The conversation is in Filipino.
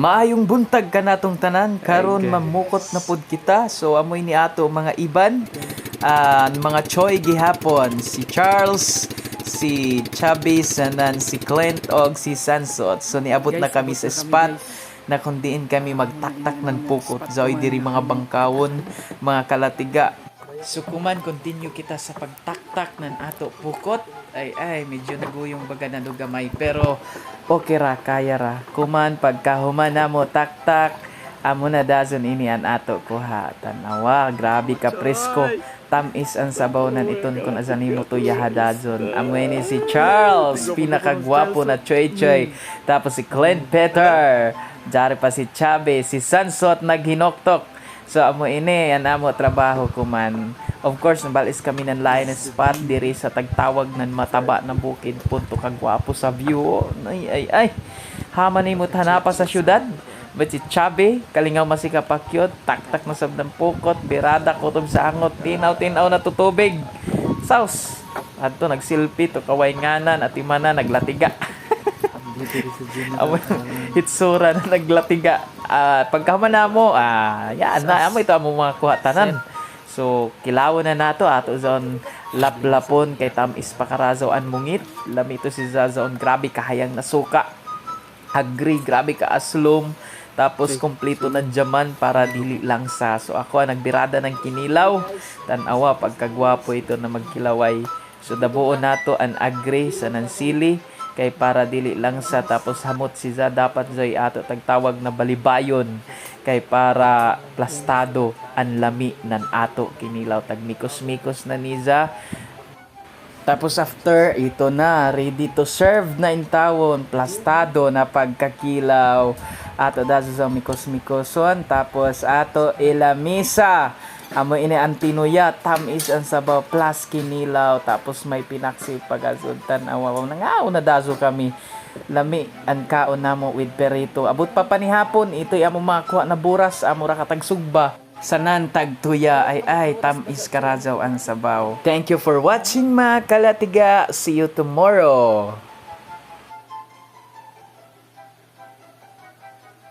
Maayong buntag ka natong tanan karon mamukot na pud kita. So amoy ni ato mga iban, mga choy gihapon, si Charles, si Chubby, sanan si Clint og si Sansot. So niabot na kami sa spot na kung diin kami magtaktak ng pukot. Zoy diri mga bangkawon, mga kalatiga. So kuman continue kita sa pagtaktak ng ato pukot. Ay medyo naguyong baga na lugamay pero okay ra, kaya ra. Kuman pagkahuman na mo taktak, amo na dazon ini an ato kuha. Tanawa, grabe ka presko. Tamis ang sabaw nan iton kun azani mo to yahadazon. Amo ini si Charles, pinakagwapo na choy-choy. Tapos si Clint Peter. Jari pa si Chubby, si Sansot naghinoktok. So amo ini an amo trabaho kuman. Of course, nabalis kami ng line spot diri sa tagtawag ng mataba na bukid. Punto kagwapo sa view. Ay. Haman ni mo tanapa sa syudad. But si Chubby, kalingaw masikapakyot, taktak na sab ng pukot, birada kutob sa angot, tinaw na tutubig. Saus. Adto nagsilpi to kaway nganan at imana naglatiga. Hitsura na naglatiga. Pagkaman na mo, yan na amo ito amo mga kuhatanan. So, kilawon na nato ato zon laplapon kay tamis pakarazaw an mungit. Lamito si zazon grabe kahayang nasuka. Agree, grabe ka aslom. Tapos kompleto na jaman para dili lang sa. So ako nagbirada ng kinilaw. Tanawa pagkagwapo ito na magkilaway. So dabuon nato an agree sa nansili kay para dili lang sa. Tapos hamot si za dapat zoy ato tagtawag na balibayon kay para plastado ang lami nan ato kinilaw tag mikos-mikos na niza. Tapos after ito na ready to serve na intawon plastado na pagkakilaw ato dazo sa mikos-mikoson. Tapos ato ilamisa amo ini ang tinuya tamis ang sabaw plus kinilaw. Tapos may pinaksi pagazuntan awaw nangaw na dazo kami lami ang kaon namo with perito. Abot pa panihapon ito'y amo makuha na buras amo ra katag sugba sanan tagtuya ay tamis karazaw ang sabaw. Thank you for watching mga kalatiga. See you tomorrow.